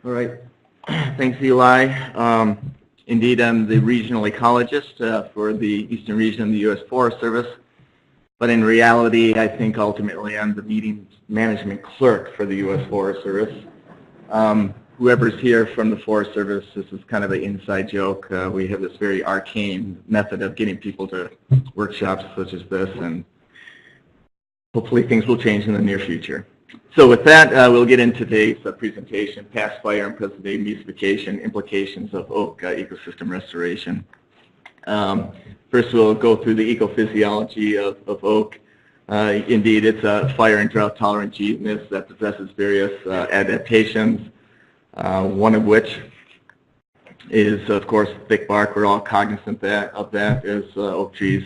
All right. Thanks, Eli. Indeed, I'm the regional ecologist for the eastern region of the U.S. Forest Service. But in reality, I think ultimately I'm the meeting management clerk for the U.S. Forest Service. Whoever's here from the Forest Service, this is kind of an inside joke. We have this very arcane method of getting people to workshops such as this, and hopefully things will change in the near future. So with that, we'll get into today's presentation, Past Fire and Present-Day Mesophication, Implications of Oak Ecosystem Restoration. First, we'll go through the ecophysiology of oak. Indeed, it's a fire and drought-tolerant genus that possesses various adaptations, one of which is, of course, thick bark. We're all cognizant of that as oak trees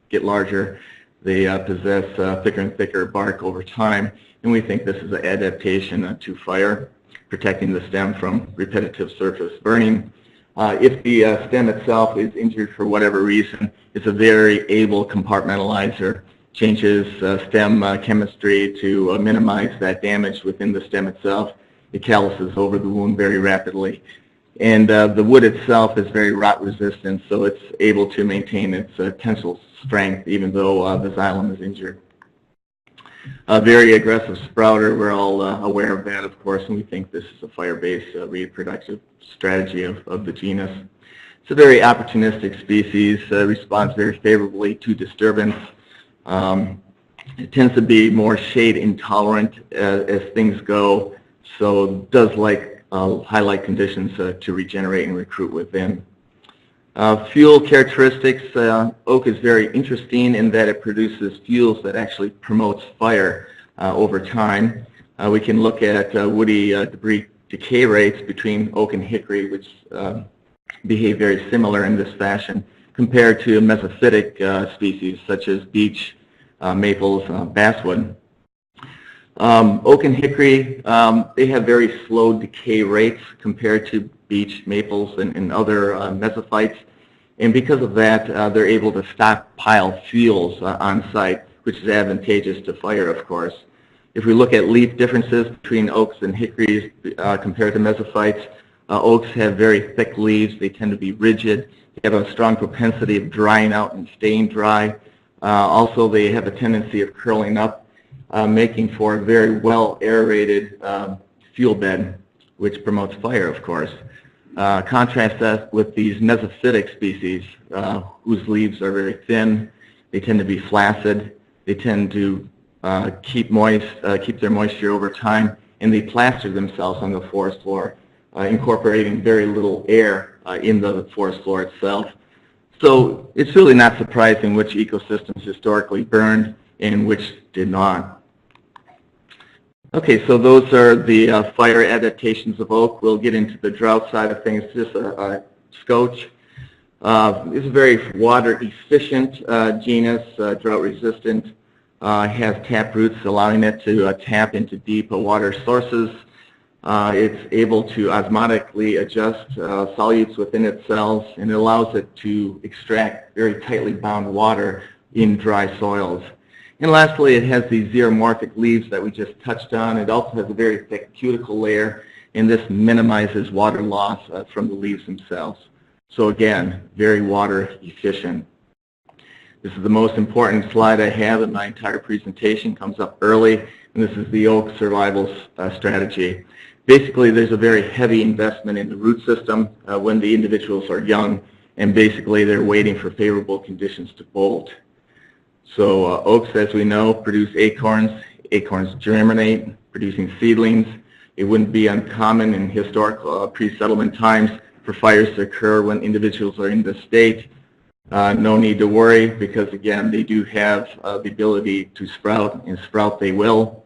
get larger. They possess thicker and thicker bark over time, and we think this is an adaptation to fire, protecting the stem from repetitive surface burning. If the stem itself is injured for whatever reason, it's a very able compartmentalizer, changes stem chemistry to minimize that damage within the stem itself. It calluses over the wound very rapidly. And the wood itself is very rot resistant, so it's able to maintain its tensile strength even though the xylem is injured. A very aggressive sprouter, we're all aware of that, of course, and we think this is a fire-based reproductive strategy of the genus. It's a very opportunistic species, responds very favorably to disturbance. It tends to be more shade intolerant as things go, so does like high-light conditions to regenerate and recruit within. Fuel characteristics, oak is very interesting in that it produces fuels that actually promotes fire over time. We can look at woody debris decay rates between oak and hickory, which behave very similar in this fashion, compared to mesophytic species such as beech, maples, basswood. Oak and hickory, they have very slow decay rates compared to beech, maples, and other mesophytes. And because of that, they're able to stockpile fuels on site, which is advantageous to fire, of course. If we look at leaf differences between oaks and hickories compared to mesophytes, oaks have very thick leaves. They tend to be rigid. They have a strong propensity of drying out and staying dry. Also, they have a tendency of curling up, making for a very well aerated fuel bed, which promotes fire, of course. Contrast that with these mesophytic species, whose leaves are very thin. They tend to be flaccid. They tend to keep their moisture over time, and they plaster themselves on the forest floor, incorporating very little air in the forest floor itself. So it's really not surprising which ecosystems historically burned and which did not. Okay, so those are the fire adaptations of oak. We'll get into the drought side of things, just a scotch. It's a very water-efficient genus, drought-resistant, has tap roots allowing it to tap into deep water sources. It's able to osmotically adjust solutes within its cells, and it allows it to extract very tightly bound water in dry soils. And lastly, it has these xeromorphic leaves that we just touched on. It also has a very thick cuticle layer, and this minimizes water loss from the leaves themselves. So again, very water efficient. This is the most important slide I have in my entire presentation. It comes up early, and this is the oak survival strategy. Basically, there's a very heavy investment in the root system when the individuals are young, and basically they're waiting for favorable conditions to bolt. So oaks, as we know, produce acorns. Acorns germinate, producing seedlings. It wouldn't be uncommon in historical pre-settlement times for fires to occur when individuals are in this state. No need to worry because, again, they do have the ability to sprout, and sprout they will.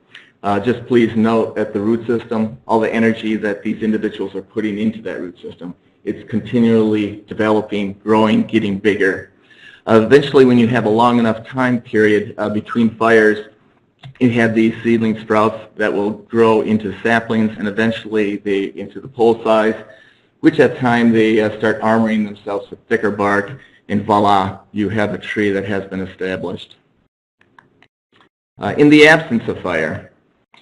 Just please note at the root system, all the energy that these individuals are putting into that root system. It's continually developing, growing, getting bigger. Eventually, when you have a long enough time period between fires, you have these seedling sprouts that will grow into saplings and eventually into the pole size, which at time they start armoring themselves with thicker bark, and voila, you have a tree that has been established. In the absence of fire,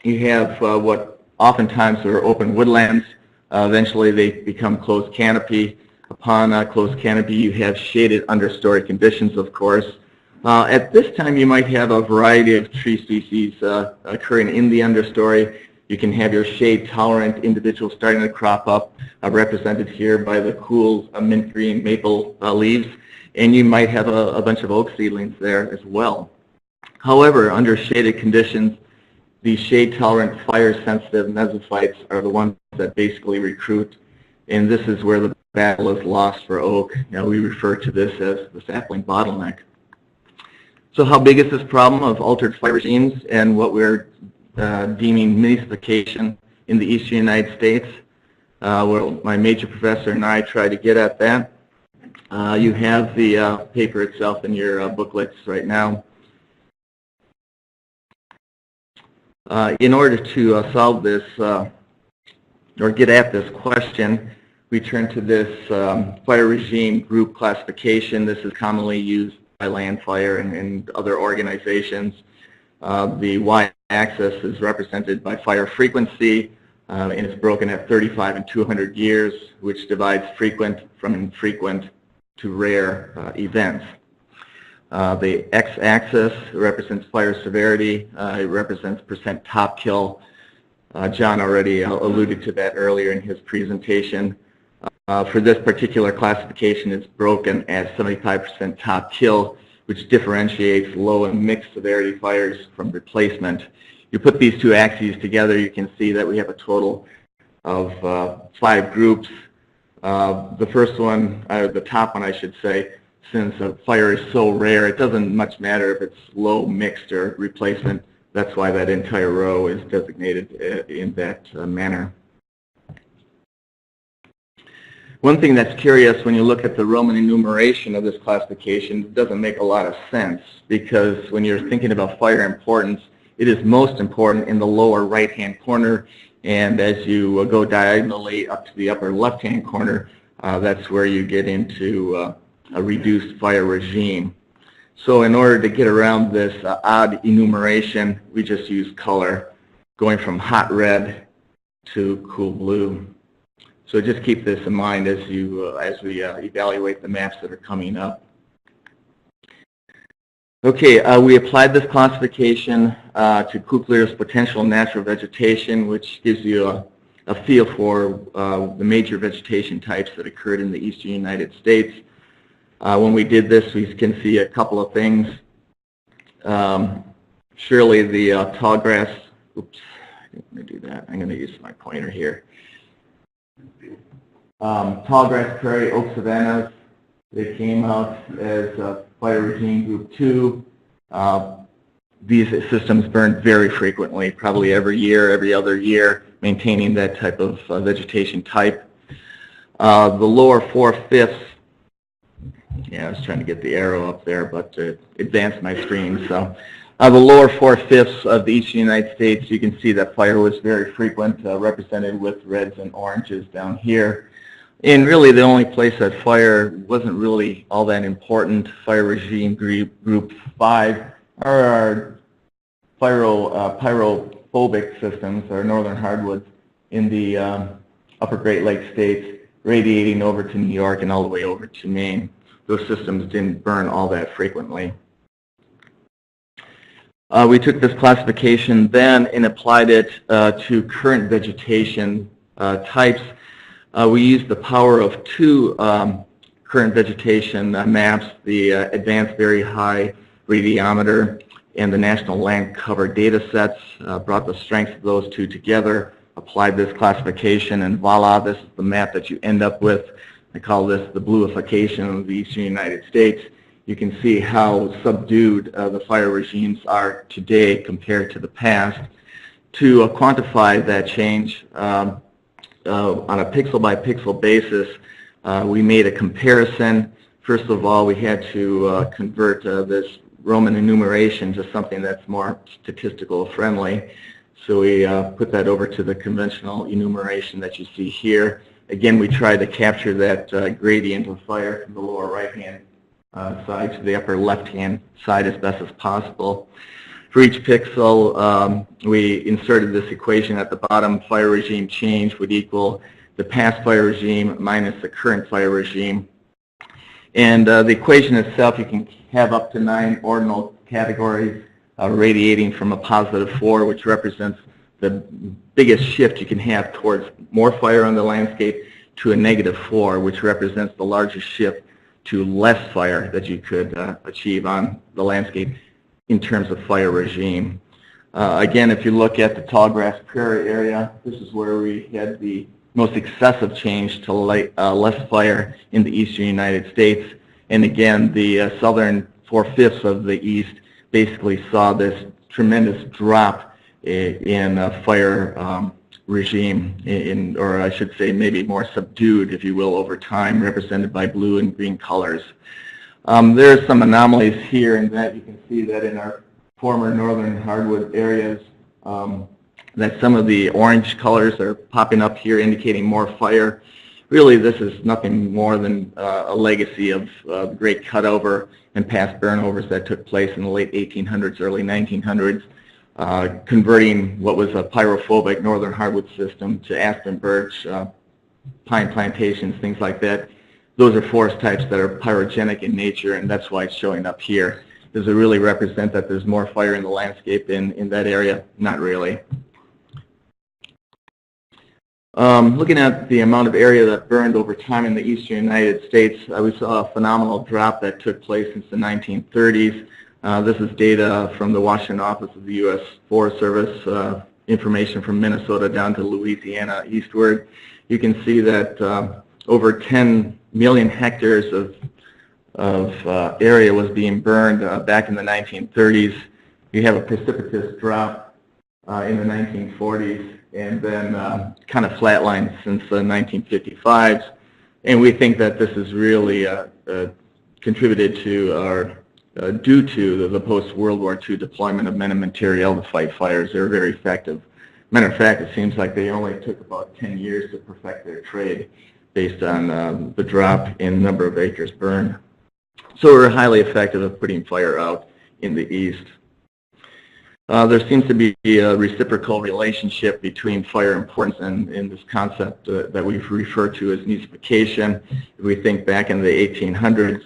you have what oftentimes are open woodlands Eventually they become closed canopy. Upon closed canopy, you have shaded understory conditions, of course. At this time, you might have a variety of tree species occurring in the understory. You can have your shade-tolerant individuals starting to crop up, represented here by the cool mint green maple leaves, and you might have a bunch of oak seedlings there as well. However, under shaded conditions, the shade-tolerant, fire-sensitive mesophytes are the ones that basically recruit, and this is where the battle is lost for oak. Now, we refer to this as the sapling bottleneck. So how big is this problem of altered fire regimes and what we're deeming Mesophication in the eastern United States? Well, my major professor and I try to get at that. You have the paper itself in your booklets right now. In order to solve this or get at this question, we turn to this fire regime group classification. This is commonly used by Landfire and other organizations. The y-axis is represented by fire frequency, and it's broken at 35 and 200 years, which divides frequent from infrequent to rare events. The x-axis represents fire severity. It represents percent top kill. John already alluded to that earlier in his presentation. For this particular classification, it's broken at 75% top kill, which differentiates low and mixed severity fires from replacement. You put these two axes together, you can see that we have a total of 5 groups. The first one, the top one I should say, since a fire is so rare, it doesn't much matter if it's low, mixed, or replacement. That's why that entire row is designated in that manner. One thing that's curious when you look at the Roman enumeration of this classification, it doesn't make a lot of sense, because when you're thinking about fire importance, it is most important in the lower right-hand corner, and as you go diagonally up to the upper left-hand corner, that's where you get into a reduced fire regime. So in order to get around this odd enumeration, we just use color, going from hot red to cool blue. So just keep this in mind as we evaluate the maps that are coming up. Okay, we applied this classification to Kukler's potential natural vegetation, which gives you a feel for the major vegetation types that occurred in the eastern United States. When we did this, we can see a couple of things. Surely the tall grass, oops, let me do that. I'm going to use my pointer here. Tall grass prairie, oak savannas, they came out as fire regime group 2. These systems burned very frequently, probably every year, every other year, maintaining that type of vegetation type. The lower 4/5, yeah, I was trying to get the arrow up there, but it advanced my screen. So the lower 4/5 of the eastern United States, you can see that fire was very frequent, represented with reds and oranges down here. And really the only place that fire wasn't really all that important, fire regime group 5, are our pyrophobic systems, our northern hardwoods in the upper Great Lakes states, radiating over to New York and all the way over to Maine. Those systems didn't burn all that frequently. We took this classification then and applied it to current vegetation types. We used the power of 2 current vegetation maps, the Advanced Very High Radiometer and the National Land Cover data sets, brought the strengths of those 2 together, applied this classification, and voila, this is the map that you end up with. I call this the bluification of the eastern United States. You can see how subdued the fire regimes are today compared to the past. To quantify that change on a pixel-by-pixel basis, we made a comparison. First of all, we had to convert this Roman enumeration to something that's more statistical friendly. So we put that over to the conventional enumeration that you see here. Again, we tried to capture that gradient of fire from the lower right-hand side to the upper left-hand side as best as possible. For each pixel, we inserted this equation at the bottom. Fire regime change would equal the past fire regime minus the current fire regime. And the equation itself, you can have up to 9 ordinal categories radiating from a +4, which represents the biggest shift you can have towards more fire on the landscape, to a -4, which represents the largest shift to less fire that you could achieve on the landscape in terms of fire regime. Again, if you look at the tall grass prairie area, this is where we had the most excessive change to less fire in the eastern United States. And again, the southern 4/5 of the east basically saw this tremendous drop in fire regime, or I should say maybe more subdued, if you will, over time, represented by blue and green colors. There are some anomalies here in that you can see that in our former northern hardwood areas, that some of the orange colors are popping up here indicating more fire. Really, this is nothing more than a legacy of great cutover and past burnovers that took place in the late 1800s, early 1900s, converting what was a pyrophobic northern hardwood system to aspen, birch, pine plantations, things like that. Those are forest types that are pyrogenic in nature, and that's why it's showing up here. Does it really represent that there's more fire in the landscape in that area? Not really. Looking at the amount of area that burned over time in the eastern United States, we saw a phenomenal drop that took place since the 1930s. This is data from the Washington office of the U.S. Forest Service, information from Minnesota down to Louisiana eastward. You can see that over 10 million hectares of area was being burned back in the 1930s. You have a precipitous drop in the 1940s, and then kind of flatlined since the 1955s. And we think that this is really contributed to, or due to, the post-World War II deployment of men and material to fight fires. They're very effective. Matter of fact, it seems like they only took about 10 years to perfect their trade based on the drop in number of acres burned. So we're highly effective at putting fire out in the east. There seems to be a reciprocal relationship between fire importance and this concept that we've referred to as mesophication. If we think back in the 1800s,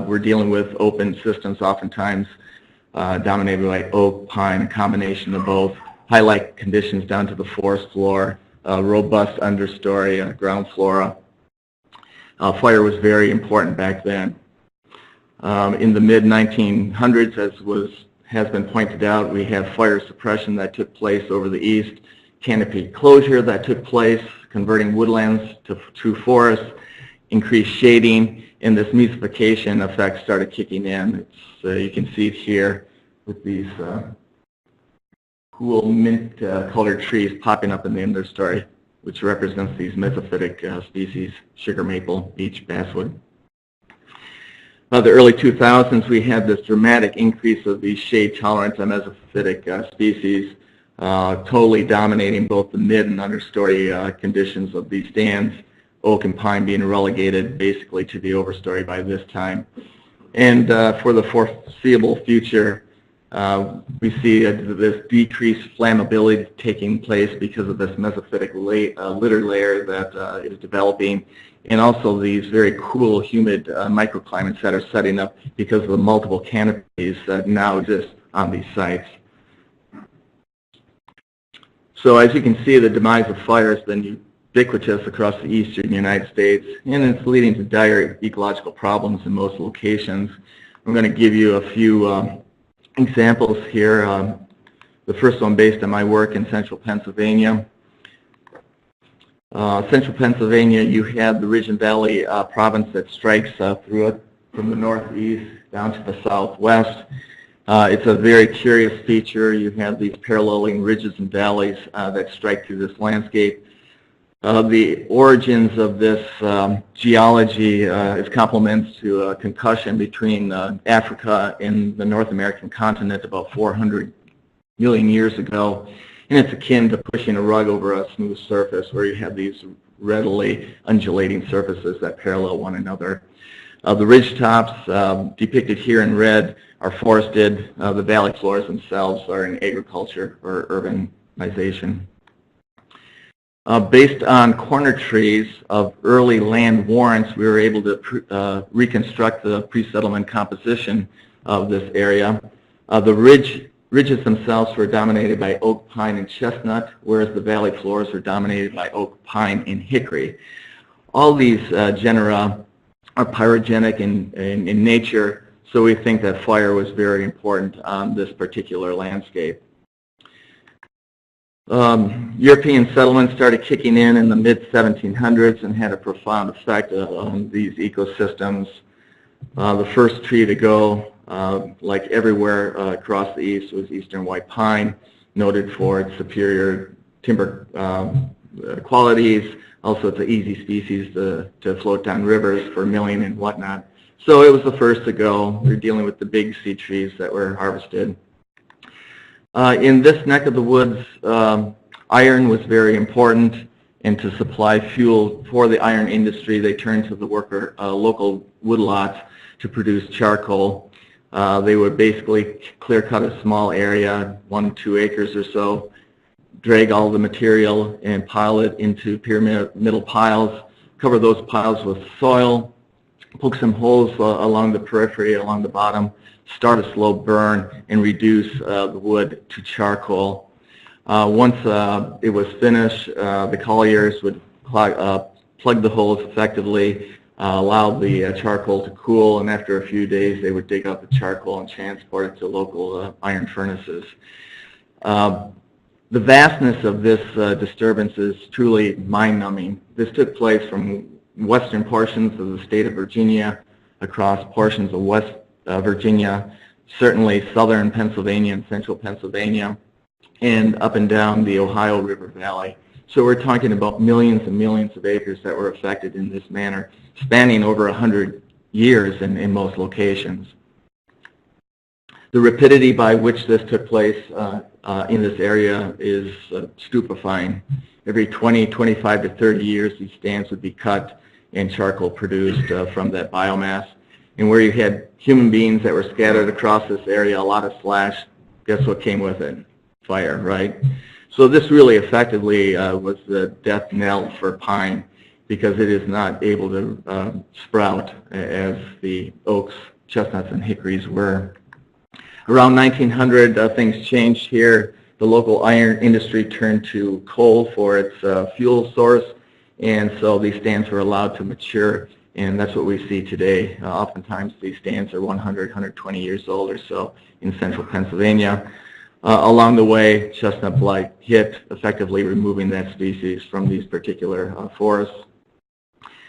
we're dealing with open systems, oftentimes dominated by oak, pine, a combination of both, high-light conditions down to the forest floor, robust understory, ground flora. Fire was very important back then. In the mid-1900s, as has been pointed out, we have fire suppression that took place over the east, canopy closure that took place, converting woodlands to true forests, increased shading, and this mesophication effect started kicking in. You can see it here with these cool mint-colored trees popping up in the understory, which represents these mesophytic species, sugar maple, beech, basswood. By the early 2000s, we had this dramatic increase of these shade-tolerant mesophytic species, totally dominating both the mid and understory conditions of these stands, oak and pine being relegated basically to the overstory by this time. And for the foreseeable future, we see this decreased flammability taking place because of this mesophytic litter layer that is developing, and also these very cool, humid microclimates that are setting up because of the multiple canopies that now exist on these sites. So as you can see, the demise of fire has been ubiquitous across the eastern United States, and it's leading to dire ecological problems in most locations. I'm going to give you a few examples here. The first one based on my work in central Pennsylvania. Central Pennsylvania, you have the Ridge and Valley province that strikes through it from the northeast down to the southwest. It's a very curious feature. You have these paralleling ridges and valleys that strike through this landscape. The origins of this geology is complements to a concussion between Africa and the North American continent about 400 million years ago. And it's akin to pushing a rug over a smooth surface where you have these readily undulating surfaces that parallel one another. The ridge tops depicted here in red are forested. The valley floors themselves are in agriculture or urbanization. Based on corner trees of early land warrants, we were able to reconstruct the pre-settlement composition of this area. The ridges themselves were dominated by oak, pine, and chestnut, whereas the valley floors were dominated by oak, pine, and hickory. All these genera are pyrogenic in nature, so we think that fire was very important on this particular landscape. European settlement started kicking in the mid-1700s and had a profound effect on these ecosystems. The first tree to go, like everywhere across the east, was eastern white pine, noted for its superior timber qualities. Also, it's an easy species to float down rivers for milling and whatnot. So it was the first to go. We were dealing with the big seed trees that were harvested. In this neck of the woods, iron was very important, and to supply fuel for the iron industry, they turned to the local woodlots to produce charcoal. They would basically clear cut a small area, 1-2 acres or so, drag all the material and pile it into pyramidal piles, cover those piles with soil, poke some holes along the periphery, along the bottom, start a slow burn, and reduce the wood to charcoal. Once it was finished, the colliers would plug the holes effectively, allow the charcoal to cool, and after a few days they would dig up the charcoal and transport it to local iron furnaces. The vastness of this disturbance is truly mind-numbing. This took place from western portions of the state of Virginia, across portions of West Virginia, certainly southern Pennsylvania and central Pennsylvania, and up and down the Ohio River Valley. So we're talking about millions and millions of acres that were affected in this manner, spanning over 100 years in most locations. The rapidity by which this took place in this area is stupefying. Every 20, 25 to 30 years, these stands would be cut and charcoal produced from that biomass. And where you had human beings that were scattered across this area, a lot of slash, guess what came with it? Fire, right? So this really effectively was the death knell for pine, because it is not able to sprout as the oaks, chestnuts, and hickories were. Around 1900, things changed here. The local iron industry turned to coal for its fuel source, and so these stands were allowed to mature, and that's what we see today. Oftentimes these stands are 100, 120 years old or so in central Pennsylvania. Along the way, chestnut blight hit, effectively removing that species from these particular forests.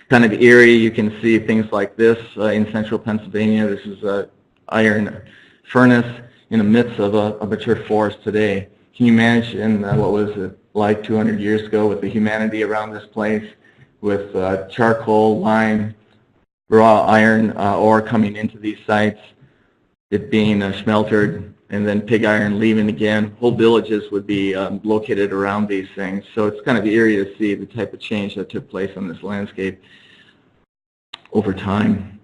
Kind of eerie, you can see things like this in central Pennsylvania. This is an iron furnace in the midst of a mature forest today. Can you imagine what was it like 200 years ago with the humanity around this place, with charcoal, lime, raw iron ore coming into these sites, it being smeltered, and then pig iron leaving again? Whole villages would be located around these things. So it's kind of eerie to see the type of change that took place on this landscape over time.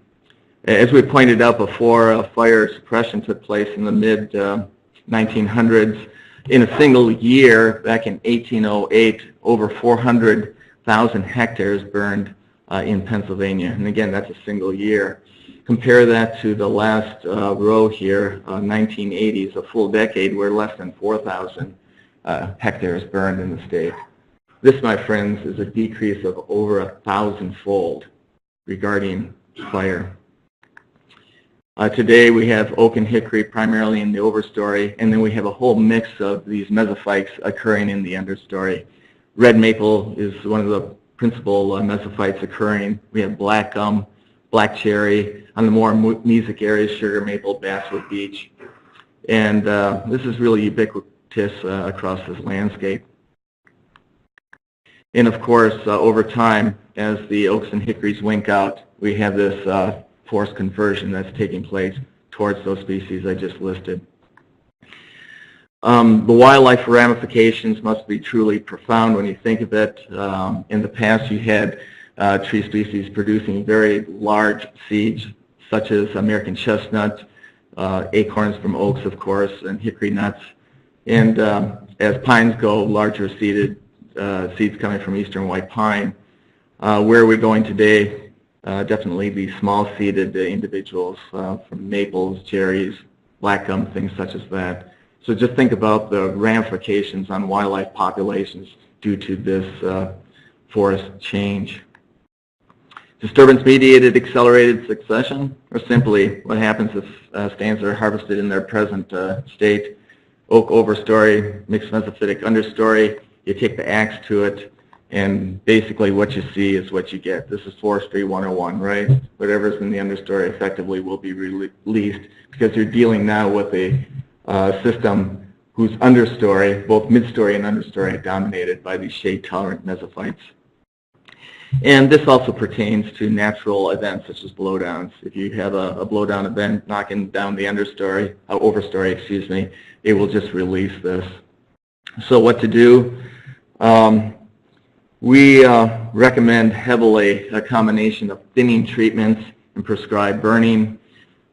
As we pointed out before, fire suppression took place in the mid-1900s. In a single year, back in 1808, over 400,000 hectares burned in Pennsylvania. And again, that's a single year. Compare that to the last row here, 1980s, a full decade where less than 4,000 hectares burned in the state. This, my friends, is a decrease of over 1,000-fold regarding fire. Today we have oak and hickory primarily in the overstory, and then we have a whole mix of these mesophytes occurring in the understory. Red maple is one of the principal mesophytes occurring. We have black gum, black cherry, on the more mesic areas, sugar maple, basswood beech. And this is really ubiquitous across this landscape. And of course, over time, as the oaks and hickories wink out, we have this forced conversion that's taking place towards those species I just listed. The wildlife ramifications must be truly profound when you think of it. In the past, you had tree species producing very large seeds, such as American chestnut, acorns from oaks, of course, and hickory nuts. And as pines go, larger seeded seeds coming from eastern white pine. Where we're going today, definitely the small-seeded individuals from maples, cherries, black gum, things such as that. So just think about the ramifications on wildlife populations due to this forest change. Disturbance-mediated accelerated succession, or simply what happens if stands are harvested in their present state. Oak overstory, mixed mesophytic understory, you take the axe to it, and basically what you see is what you get. This is Forestry 101, right? Whatever's in the understory effectively will be released because you're dealing now with a system whose understory, both midstory and understory, are dominated by these shade-tolerant mesophytes. And this also pertains to natural events such as blowdowns. If you have a blowdown event knocking down the understory, overstory, excuse me, it will just release this. So what to do? We recommend heavily a combination of thinning treatments and prescribed burning.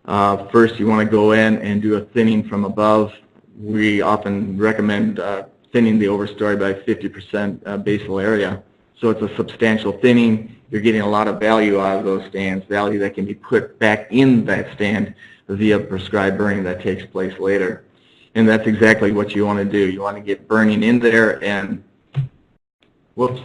First, you want to go in and do a thinning from above. We often recommend thinning the overstory by 50% basal area. So it's a substantial thinning. You're getting a lot of value out of those stands, value that can be put back in that stand via prescribed burning that takes place later. And that's exactly what you want to do. You want to get burning in there, and whoops,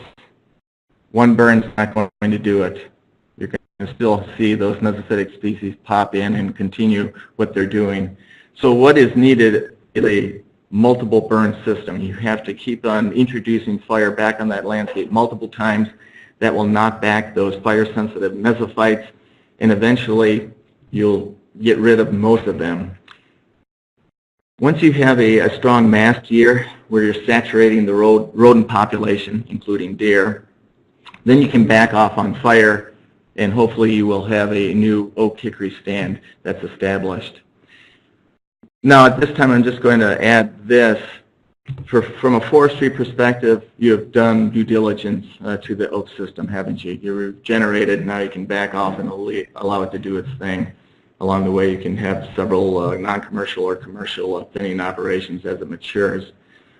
one burn's not going to do it. You're going to still see those mesophytic species pop in and continue what they're doing. So what is needed is a multiple burn system. You have to keep on introducing fire back on that landscape multiple times. That will knock back those fire-sensitive mesophytes, and eventually you'll get rid of most of them. Once you have a strong mast year where you're saturating the rodent population, including deer, then you can back off on fire, and hopefully you will have a new oak hickory stand that's established. Now at this time I'm just going to add this. From a forestry perspective, you have done due diligence to the oak system, haven't you? You're regenerated, now you can back off and allow it to do its thing. Along the way you can have several non-commercial or commercial thinning operations as it matures.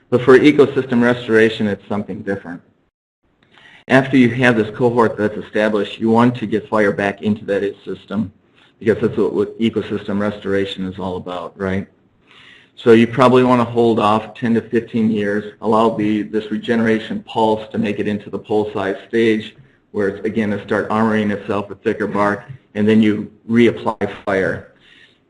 But for ecosystem restoration, it's something different. After you have this cohort that's established, you want to get fire back into that system, because that's what ecosystem restoration is all about, right? So you probably want to hold off 10 to 15 years, allow this regeneration pulse to make it into the pole-size stage, where it's again to start armoring itself with thicker bark, and then you reapply fire.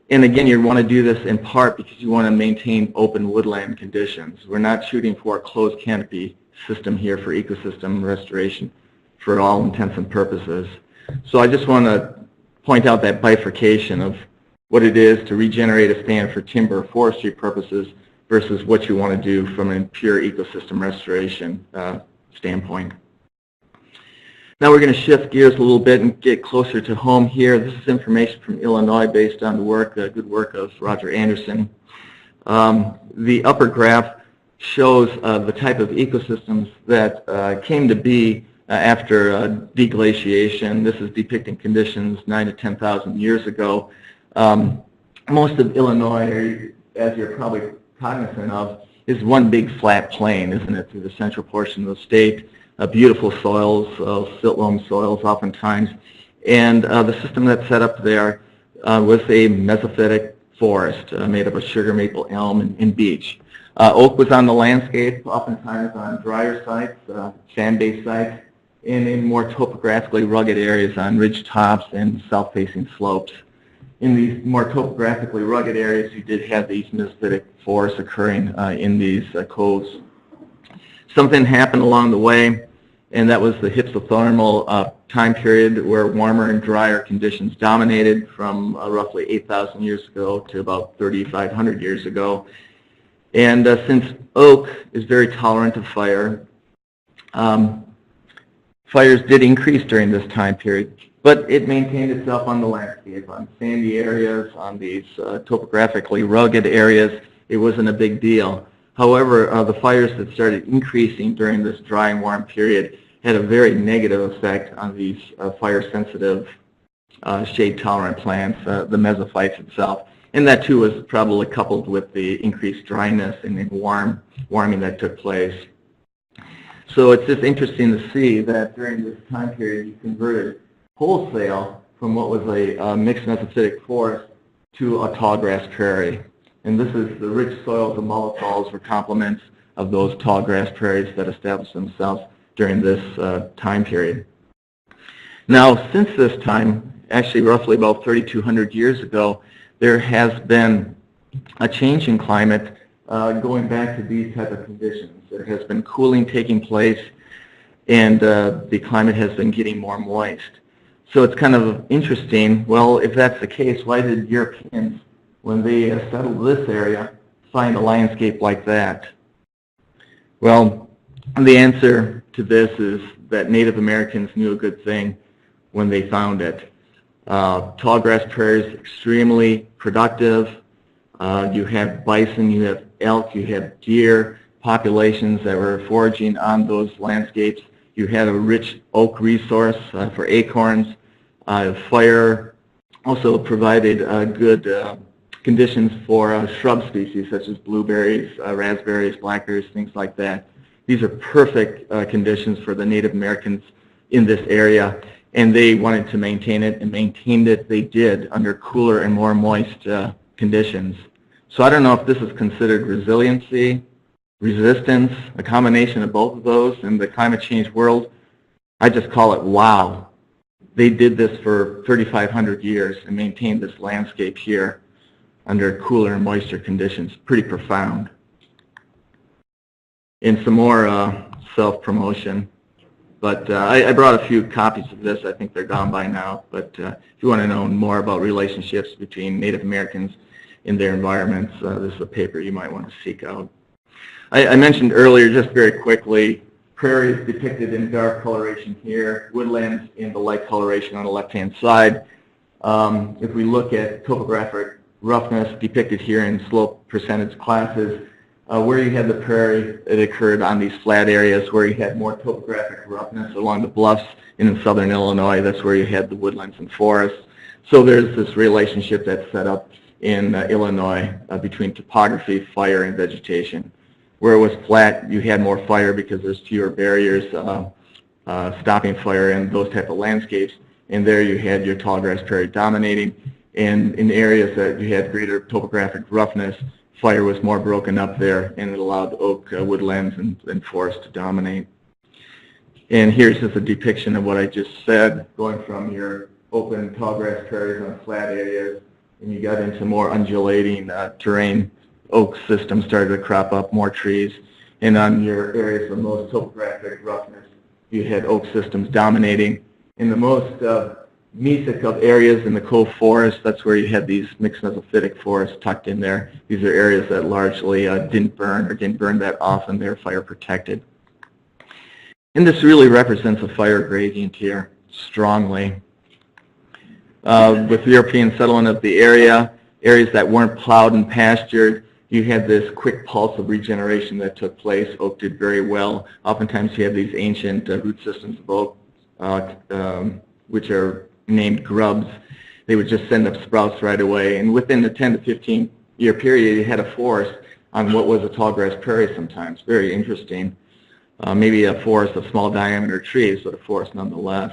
And again, you want to do this in part because you want to maintain open woodland conditions. We're not shooting for a closed canopy system here for ecosystem restoration for all intents and purposes. So I just want to point out that bifurcation of what it is to regenerate a stand for timber or forestry purposes versus what you want to do from a pure ecosystem restoration standpoint. Now we're going to shift gears a little bit and get closer to home here. This is information from Illinois based on the work, good work of Roger Anderson. The upper graph shows the type of ecosystems that came to be after deglaciation. This is depicting conditions 9,000 to 10,000 years ago. Most of Illinois, as you're probably cognizant of, is one big flat plain, isn't it, through the central portion of the state. Beautiful soils, silt loam soils oftentimes. And the system that's set up there was a mesophytic forest made up of sugar maple, elm, and beech. Oak was on the landscape, oftentimes on drier sites, sand-based sites, and in more topographically rugged areas on ridge tops and south-facing slopes. In these more topographically rugged areas, you did have these mesophytic forests occurring in these coves. Something happened along the way, and that was the hypsothermal time period where warmer and drier conditions dominated from roughly 8,000 years ago to about 3,500 years ago. And since oak is very tolerant of fire, fires did increase during this time period, but it maintained itself on the landscape, on sandy areas, on these topographically rugged areas. It wasn't a big deal. However, the fires that started increasing during this dry and warm period had a very negative effect on these fire-sensitive, shade-tolerant plants, the mesophytes itself. And that too was probably coupled with the increased dryness and warming that took place. So it's just interesting to see that during this time period you converted wholesale from what was a mixed mesophytic forest to a tallgrass prairie. And this is the rich soils of mollisols were complements of those tallgrass prairies that established themselves during this time period. Now, since this time, actually roughly about 3,200 years ago, there has been a change in climate going back to these type of conditions. There has been cooling taking place, and the climate has been getting more moist. So it's kind of interesting, well, if that's the case, why did Europeans, when they settled this area, find a landscape like that? Well, the answer to this is that Native Americans knew a good thing when they found it. Tallgrass prairies, extremely productive. You have bison, you have elk, you have deer populations that were foraging on those landscapes. You had a rich oak resource for acorns. Fire also provided good conditions for shrub species such as blueberries, raspberries, blackberries, things like that. These are perfect conditions for the Native Americans in this area, and they wanted to maintain it, and maintained it they did under cooler and more moist conditions. So I don't know if this is considered resiliency, resistance, a combination of both of those in the climate change world. I just call it wow. They did this for 3,500 years and maintained this landscape here under cooler and moisture conditions. Pretty profound. And some more self-promotion. But I brought a few copies of this. I think they're gone by now. But if you want to know more about relationships between Native Americans in their environments, this is a paper you might want to seek out. I mentioned earlier, just very quickly, prairies depicted in dark coloration here, woodlands in the light coloration on the left-hand side. If we look at topographic roughness depicted here in slope percentage classes, where you had the prairie, it occurred on these flat areas. Where you had more topographic roughness along the bluffs in southern Illinois, that's where you had the woodlands and forests. So there's this relationship that's set up in Illinois between topography, fire, and vegetation. Where it was flat, you had more fire because there's fewer barriers stopping fire in those type of landscapes. And there you had your tallgrass prairie dominating. And in areas that you had greater topographic roughness, fire was more broken up there, and it allowed oak woodlands and forests to dominate. And here's just a depiction of what I just said, going from your open tallgrass prairies on flat areas, and you got into more undulating terrain. Oak systems started to crop up, more trees, and on your areas of most topographic roughness, you had oak systems dominating. In the most mesic of areas in the cove forest, that's where you had these mixed mesophytic forests tucked in there. These are areas that largely didn't burn that often. They're fire protected. And this really represents a fire gradient here, strongly. With European settlement of the areas that weren't plowed and pastured, you had this quick pulse of regeneration that took place. Oak did very well. Oftentimes you have these ancient root systems of oak, which are named grubs. They would just send up sprouts right away. And within the 10 to 15 year period, you had a forest on what was a tallgrass prairie sometimes. Very interesting. Maybe a forest of small diameter trees, but a forest nonetheless.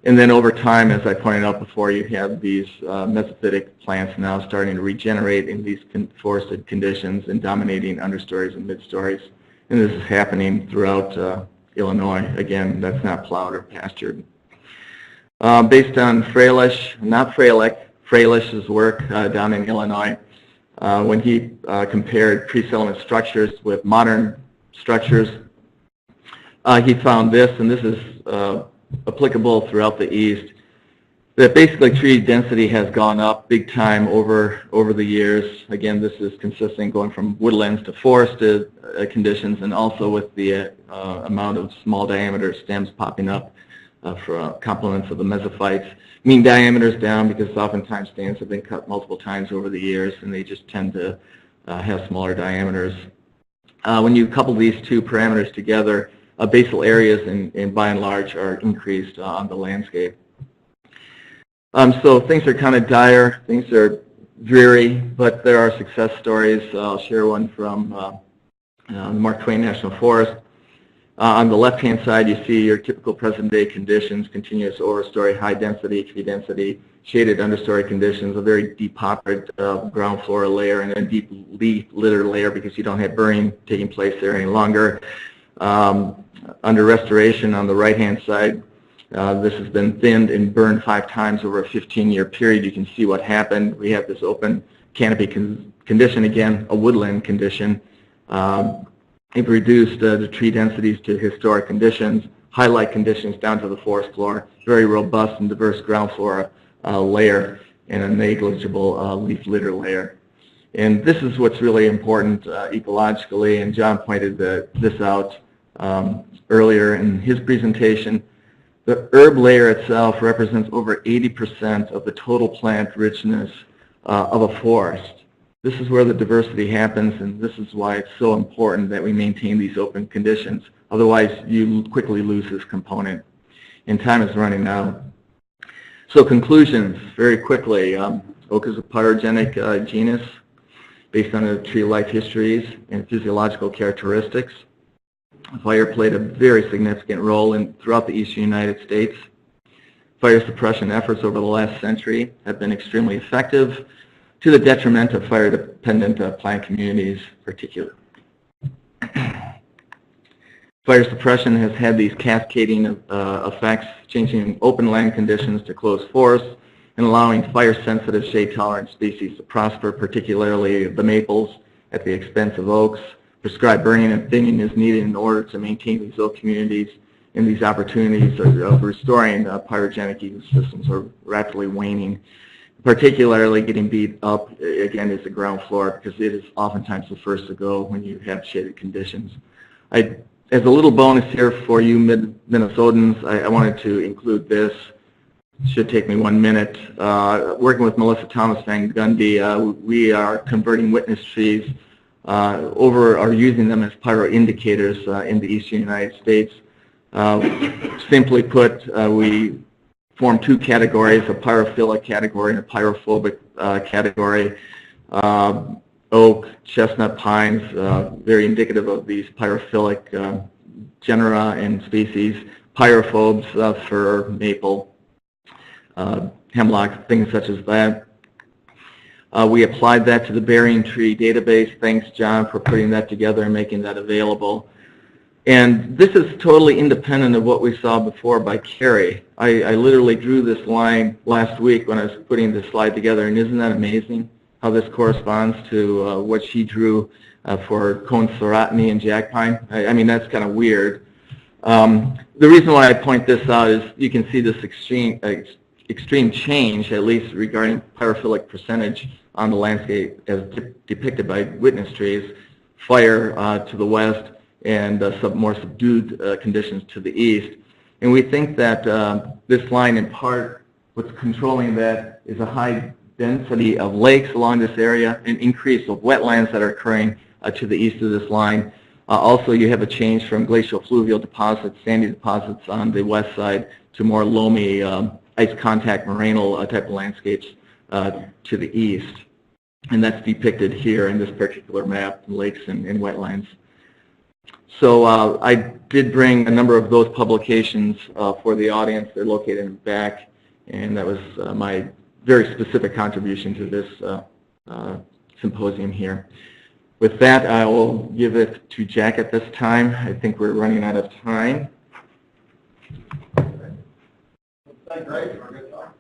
And then over time, as I pointed out before, you have these mesophytic plants now starting to regenerate in these forested conditions and dominating understories and midstories. And this is happening throughout Illinois. Again, that's not plowed or pastured. Based on Freilish's work down in Illinois, when he compared pre-settlement structures with modern structures, he found this, and this is applicable throughout the East, that basically tree density has gone up big time over the years. Again, this is consistent going from woodlands to forested conditions, and also with the amount of small diameter stems popping up for complements of the mesophytes. Mean diameters down because oftentimes stands have been cut multiple times over the years, and they just tend to have smaller diameters. When you couple these two parameters together, basal areas by and large are increased on the landscape. So things are kind of dire, things are dreary, but there are success stories. I'll share one from the Mark Twain National Forest. On the left-hand side, you see your typical present-day conditions: continuous overstory, high density, tree density, shaded understory conditions, a very deep populated ground flora layer, and a deep leaf litter layer because you don't have burning taking place there any longer. Under restoration on the right-hand side, this has been thinned and burned 5 times over a 15-year period. You can see what happened. We have this open canopy condition again, a woodland condition. It reduced the tree densities to historic conditions, highlight conditions down to the forest floor, very robust and diverse ground flora layer, and a negligible leaf litter layer. And this is what's really important ecologically, and John pointed this out earlier in his presentation. The herb layer itself represents over 80% of the total plant richness of a forest. This is where the diversity happens, and this is why it's so important that we maintain these open conditions. Otherwise, you quickly lose this component. And time is running out. So conclusions, very quickly. Oak is a pyrogenic genus based on the tree life histories and physiological characteristics. Fire played a very significant role throughout the eastern United States. Fire suppression efforts over the last century have been extremely effective, to the detriment of fire-dependent plant communities particularly. Fire suppression has had these cascading effects, changing open land conditions to closed forests and allowing fire-sensitive, shade-tolerant species to prosper, particularly the maples, at the expense of oaks. Prescribed burning and thinning is needed in order to maintain these oak communities, and these opportunities of restoring pyrogenic ecosystems are rapidly waning. Particularly getting beat up, again, is the ground floor, because it is oftentimes the first to go when you have shaded conditions. As a little bonus here for you Minnesotans, I wanted to include this. It should take me 1 minute. Working with Melissa Thomas Van Gundy, we are converting witness trees or using them as pyro indicators in the eastern United States. Simply put, we form 2 categories, a pyrophilic category and a pyrophobic category. Oak, chestnut, pines, very indicative of these pyrophilic genera and species. Pyrophobes, fir, maple, hemlock, things such as that. We applied that to the burying tree database. Thanks, John, for putting that together and making that available. And this is totally independent of what we saw before by Carrie. I literally drew this line last week when I was putting this slide together, and isn't that amazing how this corresponds to what she drew for cone serotomy and jackpine? I mean, that's kind of weird. The reason why I point this out is you can see this extreme change, at least regarding pyrophilic percentage on the landscape as depicted by witness trees, fire to the west, and more subdued conditions to the east. And we think that this line, in part, what's controlling that is a high density of lakes along this area, an increase of wetlands that are occurring to the east of this line. Also, you have a change from glacial fluvial deposits, sandy deposits on the west side, to more loamy ice contact morainal type of landscapes to the east. And that's depicted here in this particular map, lakes and wetlands. So I did bring a number of those publications for the audience. They're located in the back, and that was my very specific contribution to this symposium here. With that, I will give it to Jack at this time. I think we're running out of time. Thanks, Greg, for a good talk.